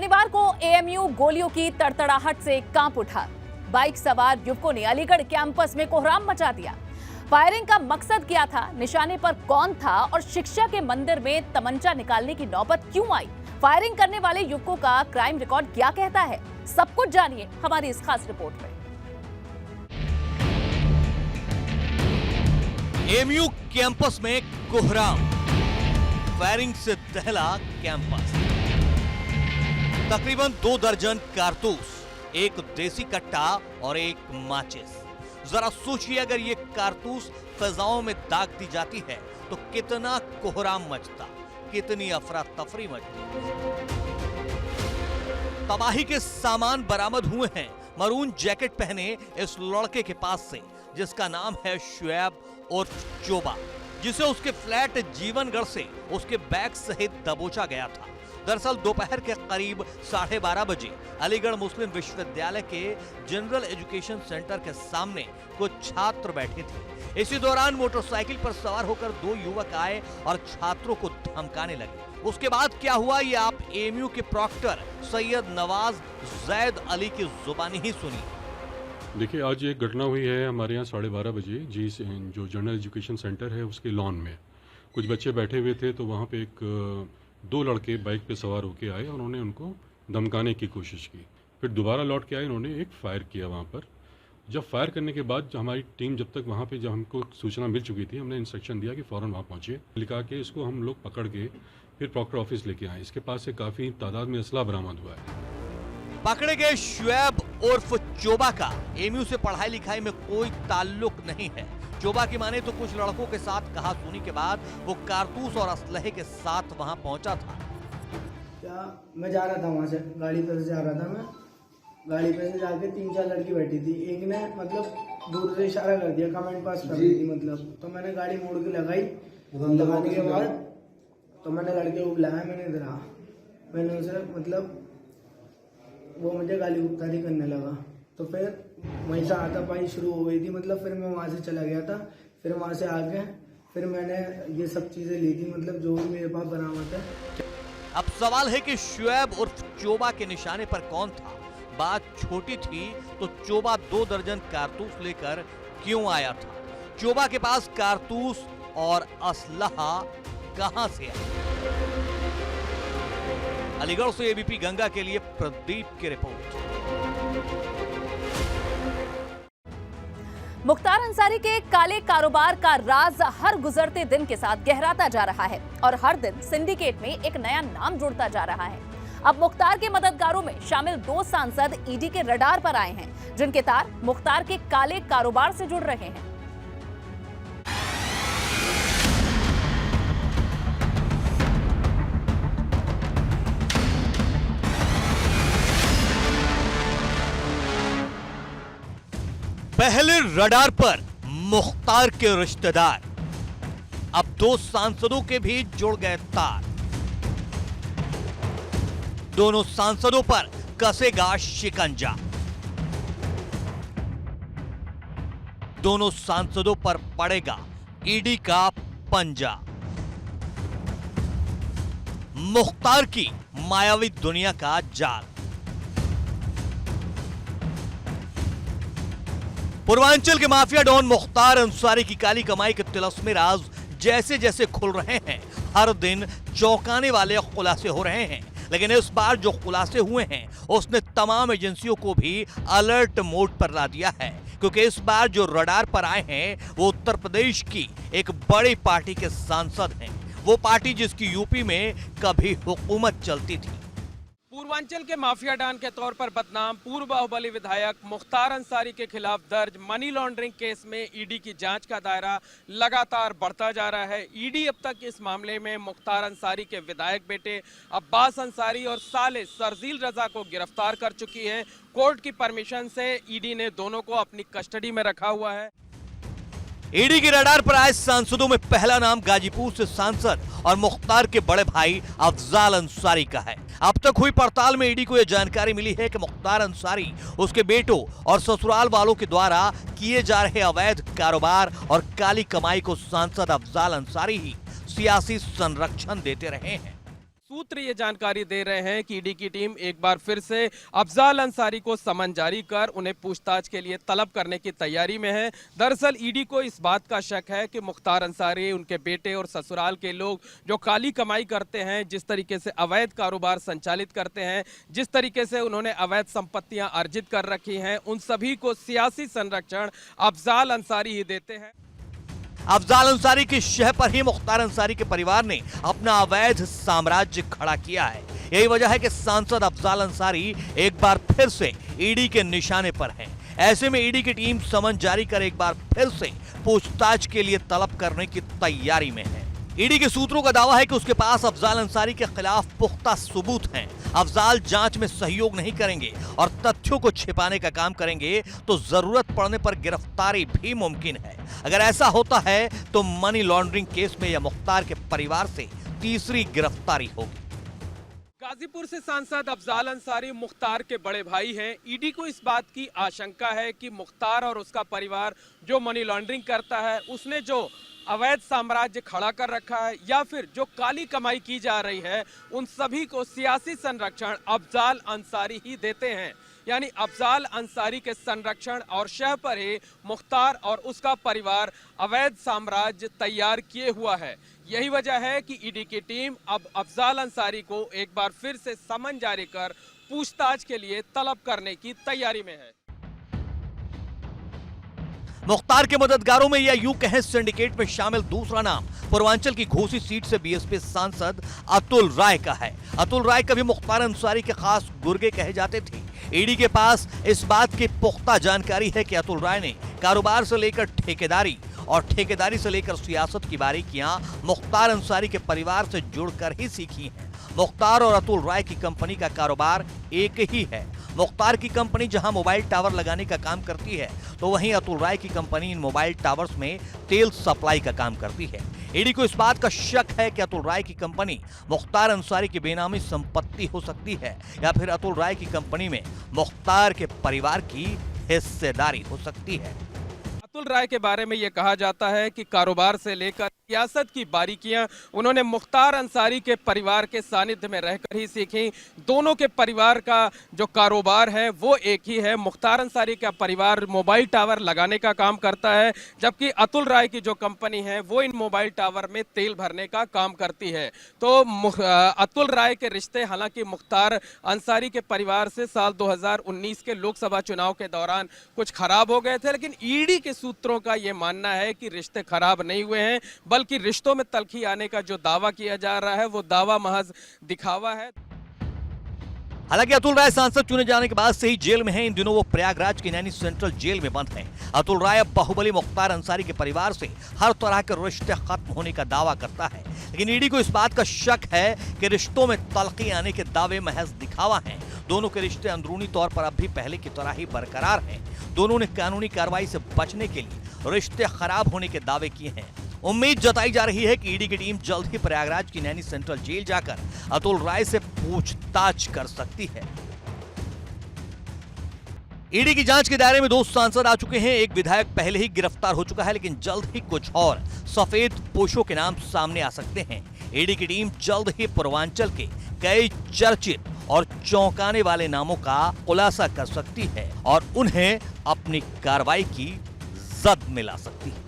शनिवार को एएमयू गोलियों की तड़तड़ाहट से कांप उठा। बाइक सवार युवकों ने अलीगढ़ कैंपस में कोहराम मचा दिया। फायरिंग का मकसद क्या था, निशाने पर कौन था और शिक्षा के मंदिर में तमंचा निकालने की नौबत क्यों आई? फायरिंग करने वाले युवकों का क्राइम रिकॉर्ड क्या कहता है, सब कुछ जानिए हमारी इस खास रिपोर्ट में। एएमयू कैंपस में कोहराम, फायरिंग से दहला कैंपस। तकरीबन 2 दर्जन कारतूस, एक देसी कट्टा और एक माचिस। जरा सोचिए, अगर ये कारतूस फिजाओं में दाग दी जाती है तो कितना कोहराम मचता, कितनी अफरा तफरी मचती। तबाही के सामान बरामद हुए हैं मरून जैकेट पहने इस लड़के के पास से, जिसका नाम है शुएब उर्फ चोबा, जिसे उसके फ्लैट जीवनगढ़ से उसके बैग सहित दबोचा गया था। दरअसल दोपहर के करीब 12:30 बजे अलीगढ़ मुस्लिम विश्वविद्यालय के जनरल एजुकेशन सेंटर के सामने कुछ छात्र बैठे थे। इसी दौरान मोटरसाइकिल पर सवार होकर 2 युवक आए और छात्रों को धमकाने लगे। उसके बाद क्या हुआ, ये आप एएमयू के प्रॉक्टर सैयद नवाज जैद अली की जुबानी ही सुनिए। देखिए, आज एक घटना हुई है हमारे यहाँ 12:30 बजे जी, जो जनरल एजुकेशन सेंटर है उसके लॉन में कुछ बच्चे बैठे हुए थे। तो वहाँ पे 2 लड़के बाइक पे सवार होके आए और उन्होंने उनको धमकाने की कोशिश की। फिर दोबारा लौट के आए, उन्होंने एक फायर किया वहाँ पर। जब फायर करने के बाद हमारी टीम जब तक वहाँ पे, जब हमको सूचना मिल चुकी थी, हमने इंस्ट्रक्शन दिया कि फ़ौरन वहाँ पहुँचिए। लिखा के इसको हम लोग पकड़ के फिर प्रॉक्टर ऑफिस लेके आए। इसके पास से काफ़ी तादाद में असला बरामद हुआ है। पकड़े गए शुएब उर्फ चोबा का एएमयू से पढ़ाई लिखाई में कोई ताल्लुक नहीं है। चोबा की माने तो कुछ लड़कों के साथ कहासुनी के बाद वो कारतूस और असलहे के साथ वहां पहुंचा था। क्या मैं जा रहा था वहां से, गाड़ी पे से जा रहा था। मैं गाड़ी पे से जाके 3-4 लड़की बैठी थी। एक ने मतलब दूर से इशारा कर दिया, कमेंट पास कर दी थी मतलब। तो मैंने गाड़ी मोड़ के लगाई। लगाने के बाद तो मैंने लड़के को बुलाया, मैंने इधर आ, मैंने उसे मतलब वो मुझे गाली गुप्तारी करने लगा। तो फिर वहीं से हाथापाई शुरू हो गई थी मतलब। फिर मैं वहाँ से चला गया था। फिर वहाँ से आके फिर मैंने ये सब चीज़ें ली थी मतलब, जो भी मेरे पास बरामद है। अब सवाल है कि शुएब उर्फ चोबा के निशाने पर कौन था। बात छोटी थी तो चोबा 2 दर्जन कारतूस लेकर क्यों आया था? चोबा के पास कारतूस और असलहा कहां से आया? अलीगढ़ से एबीपी गंगा के लिए प्रदीप की रिपोर्ट। मुख्तार अंसारी के काले कारोबार का राज हर गुजरते दिन के साथ गहराता जा रहा है और हर दिन सिंडिकेट में एक नया नाम जुड़ता जा रहा है। अब मुख्तार के मददगारों में शामिल 2 सांसद ईडी के रडार पर आए हैं, जिनके तार मुख्तार के काले कारोबार से जुड़ रहे हैं। पहले रडार पर मुख्तार के रिश्तेदार, अब 2 सांसदों के भी जुड़ गए तार। दोनों सांसदों पर कसेगा शिकंजा। दोनों सांसदों पर पड़ेगा ईडी का पंजा। मुख्तार की मायावी दुनिया का जाल। पूर्वांचल के माफिया डॉन मुख्तार अंसारी की काली कमाई के तिलस्मे राज जैसे जैसे खुल रहे हैं, हर दिन चौंकाने वाले खुलासे हो रहे हैं। लेकिन इस बार जो खुलासे हुए हैं उसने तमाम एजेंसियों को भी अलर्ट मोड पर ला दिया है, क्योंकि इस बार जो रडार पर आए हैं वो उत्तर प्रदेश की एक बड़ी पार्टी के सांसद हैं। वो पार्टी जिसकी यूपी में कभी हुकूमत चलती थी। पूर्वांचल के माफिया डॉन के तौर पर बदनाम पूर्व बाहुबली विधायक मुख्तार अंसारी के खिलाफ दर्ज मनी लॉन्ड्रिंग केस में ईडी की जांच का दायरा लगातार बढ़ता जा रहा है। ईडी अब तक इस मामले में मुख्तार अंसारी के विधायक बेटे अब्बास अंसारी और साले सरजील रजा को गिरफ्तार कर चुकी है। कोर्ट की परमिशन से ईडी ने दोनों को अपनी कस्टडी में रखा हुआ है। ईडी के रडार पर आए सांसदों में पहला नाम गाजीपुर से सांसद और मुख्तार के बड़े भाई अफजाल अंसारी का है। अब तक हुई पड़ताल में ईडी को यह जानकारी मिली है कि मुख्तार अंसारी, उसके बेटों और ससुराल वालों के द्वारा किए जा रहे अवैध कारोबार और काली कमाई को सांसद अफजाल अंसारी ही सियासी संरक्षण देते रहे हैं। सूत्र ये जानकारी दे रहे हैं कि ईडी की टीम एक बार फिर से अफजाल अंसारी को समन जारी कर उन्हें पूछताछ के लिए तलब करने की तैयारी में है। दरअसल ईडी को इस बात का शक है कि मुख्तार अंसारी, उनके बेटे और ससुराल के लोग जो काली कमाई करते हैं, जिस तरीके से अवैध कारोबार संचालित करते हैं, जिस तरीके से उन्होंने अवैध संपत्तियां अर्जित कर रखी हैं, उन सभी को सियासी संरक्षण अफजाल अंसारी ही देते हैं। अफजाल अंसारी की शह पर ही मुख्तार अंसारी के परिवार ने अपना अवैध साम्राज्य खड़ा किया है। यही वजह है कि सांसद अफजाल अंसारी एक बार फिर से ईडी के निशाने पर हैं। ऐसे में ईडी की टीम समन जारी कर एक बार फिर से पूछताछ के लिए तलब करने की तैयारी में है। ईडी के सूत्रों का दावा है कि उसके पास अफजाल अंसारी के खिलाफ पुख्ता सबूत हैं। अफजाल जांच में सहयोग नहीं करेंगे और तथ्यों को छिपाने का काम करेंगे तो जरूरत पड़ने पर गिरफ्तारी भी मुमकिन है। अगर ऐसा होता है तो मनी लॉन्ड्रिंग केस में यह मुख्तार के परिवार से तीसरी गिरफ्तारी होगी। गाजीपुर से सांसद अफजाल अंसारी मुख्तार के बड़े भाई हैं। ईडी को इस बात की आशंका है कि मुख्तार और उसका परिवार जो मनी लॉन्ड्रिंग करता है, उसने जो अवैध साम्राज्य खड़ा कर रखा है या फिर जो काली कमाई की जा रही है, उन सभी को सियासी संरक्षण अफजाल अंसारी ही देते हैं। यानी अफजाल अंसारी के संरक्षण और शह पर ही मुख्तार और उसका परिवार अवैध साम्राज्य तैयार किए हुआ है। यही वजह है कि ईडी की टीम अब अफजाल अंसारी को एक बार फिर से समन जारी कर पूछताछ के लिए तलब करने की तैयारी में है। मुख्तार के मददगारों में या यूं कहें सिंडिकेट में शामिल दूसरा नाम पूर्वांचल की घोसी सीट से बीएसपी सांसद अतुल राय का है। अतुल राय कभी मुख्तार अंसारी के खास गुर्गे कहे जाते थे। ईडी के पास इस बात की पुख्ता जानकारी है कि अतुल राय ने कारोबार से लेकर ठेकेदारी और ठेकेदारी से लेकर सियासत की बारीकियां मुख्तार अंसारी के परिवार से जुड़कर ही सीखी हैं। मुख्तार और अतुल राय की कंपनी का कारोबार एक ही है। मुख्तार की कंपनी जहां मोबाइल टावर लगाने का काम करती है, तो वहीं अतुल राय की कंपनी इन मोबाइल टावर्स में तेल सप्लाई का काम करती है। ईडी को इस बात का शक है कि अतुल राय की कंपनी मुख्तार अंसारी की बेनामी संपत्ति हो सकती है या फिर अतुल राय की कंपनी में मुख्तार के परिवार की हिस्सेदारी हो सकती है। अतुल राय के बारे में यह कहा जाता है कि कारोबार से लेकर सियासत की बारीकियां उन्होंने मुख्तार अंसारी के परिवार के सानिध्य में रहकर ही सीखी। दोनों के परिवार का जो कारोबार है वो एक ही है। मुख्तार अंसारी का परिवार मोबाइल टावर लगाने का काम करता है, जबकि अतुल राय की जो कंपनी है वो इन मोबाइल टावर में तेल भरने का काम करती है। तो अतुल राय के रिश्ते हालांकि मुख्तार अंसारी के परिवार से साल 2019 के लोकसभा चुनाव के दौरान कुछ खराब हो गए थे, लेकिन ईडी के सूत्रों का यह मानना है कि रिश्ते खराब नहीं हुए हैं, बल्कि रिश्तों में तलखी आने का जो दावा किया जा रहा है वो दावा महज दिखावा है। हालांकि अतुल राय सांसद चुने जाने के बाद से ही जेल में हैं। इन दिनों वो प्रयागराज की नैनी सेंट्रल जेल में बंद हैं। अतुल राय अब बाहुबली मुख्तार अंसारी के परिवार से हर तरह के रिश्ते खत्म होने का दावा करता है, लेकिन ईडी को इस बात का शक है कि रिश्तों में तलखी आने के दावे महज दिखावा हैं। दोनों के रिश्ते अंदरूनी तौर पर अब भी पहले की तरह ही बरकरार हैं। दोनों ने कानूनी कार्रवाई से बचने के लिए रिश्ते खराब होने के दावे किए हैं। उम्मीद जताई जा रही है कि ईडी की टीम जल्द ही प्रयागराज की नैनी सेंट्रल जेल जाकर अतुल राय से पूछताछ कर सकती है। ईडी की जांच के दायरे में 2 सांसद आ चुके हैं। एक विधायक पहले ही गिरफ्तार हो चुका है, लेकिन जल्द ही कुछ और सफेद पोशों के नाम सामने आ सकते हैं। ईडी की टीम जल्द ही पूर्वांचल के कई चर्चित और चौंकाने वाले नामों का खुलासा कर सकती है और उन्हें अपनी कार्रवाई की जद में ला सकती है।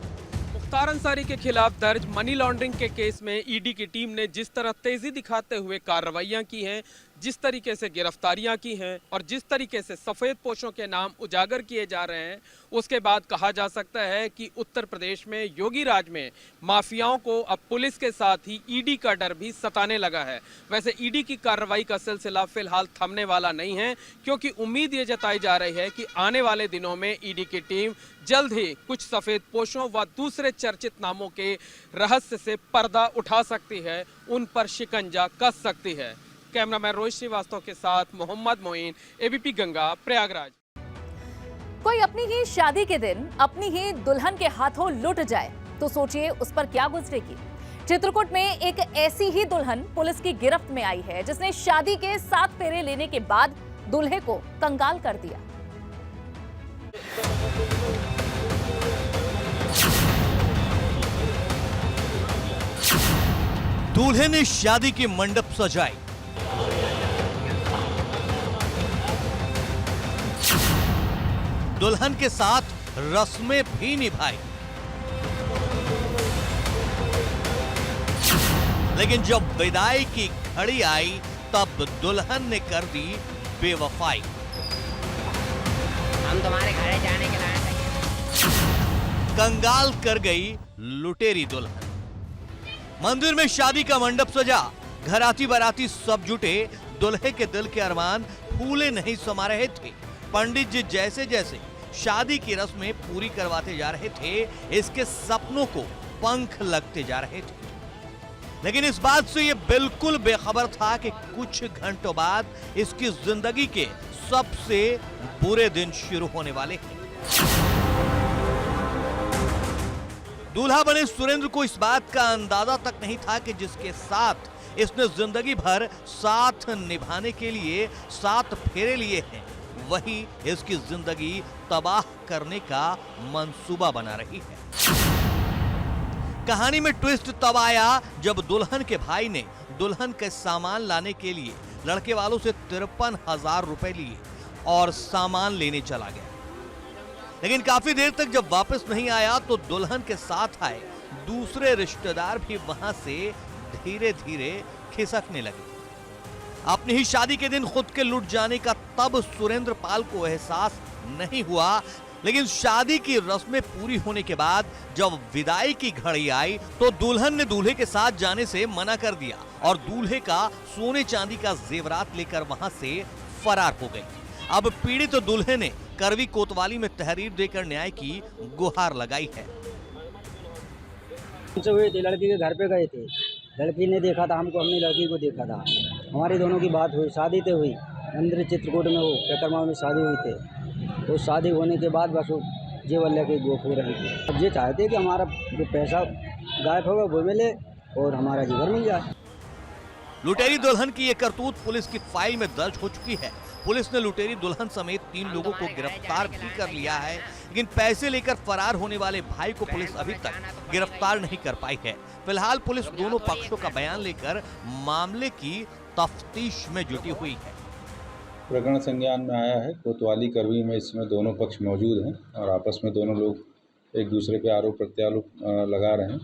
मुख्तार अंसारी के खिलाफ दर्ज मनी लॉन्ड्रिंग के केस में ईडी की टीम ने जिस तरह तेजी दिखाते हुए कार्रवाइयां की हैं, जिस तरीके से गिरफ्तारियां की हैं और जिस तरीके से सफेद पोशों के नाम उजागर किए जा रहे हैं, उसके बाद कहा जा सकता है कि उत्तर प्रदेश में योगी राज में माफियाओं को अब पुलिस के साथ ही ईडी का डर भी सताने लगा है। वैसे ईडी की कार्रवाई का सिलसिला फिलहाल थमने वाला नहीं है, क्योंकि उम्मीद ये जताई जा रही है कि आने वाले दिनों में ईडी की टीम जल्द ही कुछ सफेद पोशों व दूसरे चर्चित नामों के रहस्य से पर्दा उठा सकती है, उन पर शिकंजा कस सकती है। कैमरामैन रोहित श्रीवास्तव के साथ मोहम्मद मोइन, एबीपी गंगा, प्रयागराज। कोई अपनी ही शादी के दिन अपनी ही दुल्हन के हाथों लुट जाए तो सोचिए उस पर क्या गुजरेगी। चित्रकूट में एक ऐसी ही दुल्हन पुलिस की गिरफ्त में आई है, जिसने शादी के 7 फेरे लेने के बाद दूल्हे को कंगाल कर दिया। दूल्हे ने शादी की मंडप सजाई, दुल्हन के साथ रस्में भी निभाई, लेकिन जब विदाई की घड़ी आई तब दुल्हन ने कर दी बेवफाई। हम तुम्हारे घर जाने के लायक हैं। कंगाल कर गई लुटेरी दुल्हन। मंदिर में शादी का मंडप सजा, घराती बाराती सब जुटे, दुल्हे के दिल के अरमान फूले नहीं समा रहे थे। पंडित जी जैसे जैसे शादी की रस्में पूरी करवाते जा रहे थे, इसके सपनों को पंख लगते जा रहे थे। लेकिन इस बात से ये बिल्कुल बेखबर था कि कुछ घंटों बाद इसकी जिंदगी के सबसे बुरे दिन शुरू होने वाले हैं। दूल्हा बने सुरेंद्र को इस बात का अंदाजा तक नहीं था कि जिसके साथ इसने जिंदगी भर साथ निभाने के लिए 7 फेरे लिए हैं, वही इसकी जिंदगी तबाह करने का मंसूबा बना रही है। कहानी में ट्विस्ट तब आया जब दुल्हन के भाई ने दुल्हन के सामान लाने के लिए लड़के वालों से 53,000 रुपए लिए और सामान लेने चला गया। लेकिन काफी देर तक जब वापस नहीं आया तो दुल्हन के साथ आए दूसरे रिश्तेदार भी वहां से धीरे धीरे खिसकने लगे। अपनी ही शादी के दिन खुद के लुट जाने का तब सुरेंद्र पाल को एहसास नहीं हुआ, लेकिन शादी की रस्में पूरी होने के बाद जब विदाई की घड़ी आई तो दुल्हन ने दूल्हे के साथ जाने से मना कर दिया और दूल्हे का सोने चांदी का जेवरात लेकर वहां से फरार हो गई। अब पीड़ित दूल्हे ने करवी कोतवाली में तहरीर देकर न्याय की गुहार लगाई है। हुए थे, लड़की के घर पे गए थे, लड़की ने देखा था हमको, हमने लड़की को देखा था, हमारी दोनों की बात हुई, शादी तो हुई अंदर चित्रकूट में, वो पेकरमा में शादी हुई थी। तो शादी होने के बाद बस वो जेवर लेके गोप हो रही थी। अब ये चाहते कि हमारा जो पैसा गायब होगा वो मिले और हमारा जीवन मिल जाए। लुटेरी दुल्हन की ये करतूत पुलिस की फाइल में दर्ज हो चुकी है। पुलिस ने लुटेरी दुल्हन समेत 3 लोगों को गिरफ्तार भी कर लिया है, लेकिन पैसे लेकर फरार होने वाले भाई को पुलिस अभी तक गिरफ्तार नहीं कर पाई है। फिलहाल पुलिस दोनों पक्षों का बयान लेकर मामले की तफ्तीश में जुटी हुई है। प्रकरण संज्ञान में आया है। कोतवाली करवी में इसमें दोनों पक्ष मौजूद हैं और आपस में दोनों लोग एक दूसरे पे आरोप प्रत्यारोप लगा रहे हैं।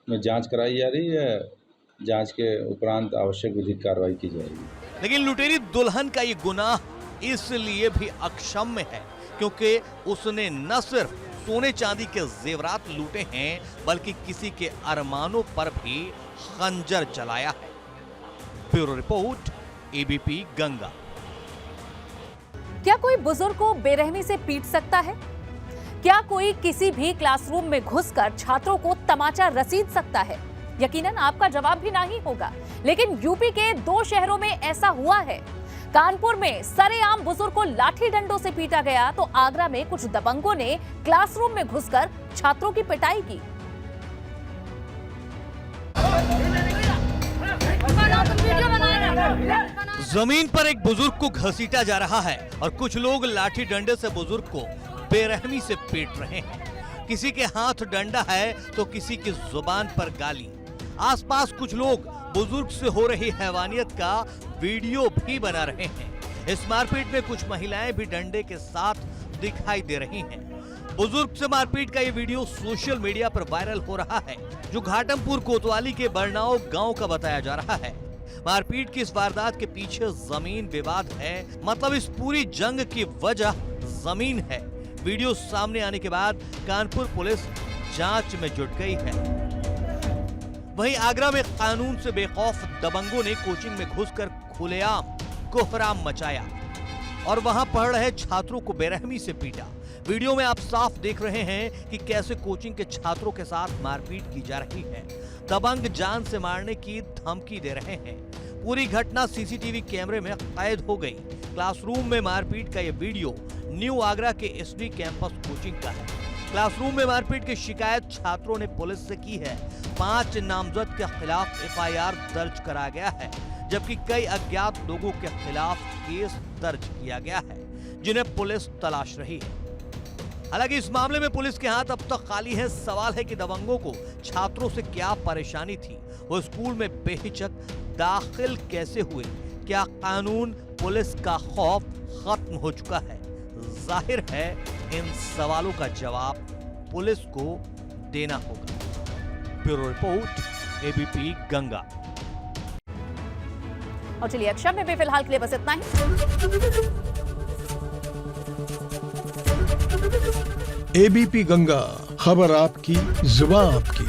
में जांच कराई जा रही है, जांच के उपरांत आवश्यक विधिक कार्रवाई की जाएगी। लेकिन लुटेरी दुल्हन का ये गुनाह इसलिए भी अक्षम्य है क्योंकि उसने न सिर्फ सोने चांदी के जेवरात लूटे हैं बल्कि किसी के अरमानों पर भी खंजर चलाया है। Bureau report, ABP Ganga. क्या कोई बुजुर्ग को बेरहमी से पीट सकता है? क्या कोई किसी भी क्लासरूम में घुसकर छात्रों को तमाचा रसीद सकता है? यकीनन आपका जवाब भी नहीं होगा। लेकिन यूपी के 2 शहरों में ऐसा हुआ है। कानपुर में सरेआम बुजुर्ग को लाठी डंडों से पीटा गया तो आगरा में कुछ दबंगों ने क्लासरूम में घुसकर छात्रों की पिटाई की। जमीन पर एक बुजुर्ग को घसीटा जा रहा है और कुछ लोग लाठी डंडे से बुजुर्ग को बेरहमी से पीट रहे हैं। किसी के हाथ डंडा है तो किसी की जुबान पर गाली। आसपास कुछ लोग बुजुर्ग से हो रही हैवानियत का वीडियो भी बना रहे हैं। इस मारपीट में कुछ महिलाएं भी डंडे के साथ दिखाई दे रही हैं। बुजुर्ग से मारपीट का ये वीडियो सोशल मीडिया पर वायरल हो रहा है, जो घाटमपुर कोतवाली के बरनाव गांव का बताया जा रहा है। मारपीट की इस वारदात के पीछे जमीन विवाद है, मतलब इस पूरी जंग की वजह जमीन है। वीडियो सामने आने के बाद कानपुर पुलिस जांच में जुट गई है। वहीं आगरा में कानून से बेखौफ दबंगों ने कोचिंग में घुसकर खुलेआम कोहराम मचाया और वहां पढ़ रहे छात्रों को बेरहमी से पीटा। वीडियो में आप साफ देख रहे हैं कि कैसे कोचिंग के छात्रों के साथ मारपीट की जा रही है। दबंग जान से मारने की धमकी दे रहे हैं। पूरी घटना सीसीटीवी कैमरे में कैद हो गई। क्लासरूम में मारपीट का यह वीडियो न्यू आगरा के एसडी कैंपस कोचिंग का है। क्लासरूम में मारपीट की शिकायत छात्रों ने पुलिस से की है। 5 नामजद के खिलाफ एफआईआर दर्ज करा गया है, जबकि कई अज्ञात लोगों के खिलाफ केस दर्ज किया गया है, जिन्हें पुलिस तलाश रही है। हालांकि इस मामले में पुलिस के हाथ अब तक खाली है। सवाल है कि दबंगों को छात्रों से क्या परेशानी थी, वो स्कूल में बेहिचक दाखिल कैसे हुए, क्या कानून पुलिस का खौफ खत्म हो चुका है? जाहिर है इन सवालों का जवाब पुलिस को देना होगा। Bureau report, ABP Ganga. और चलिए अक्षर में भी फिलहाल के लिए बस इतना ही। एबीपी गंगा, खबर आपकी, जुबान आपकी।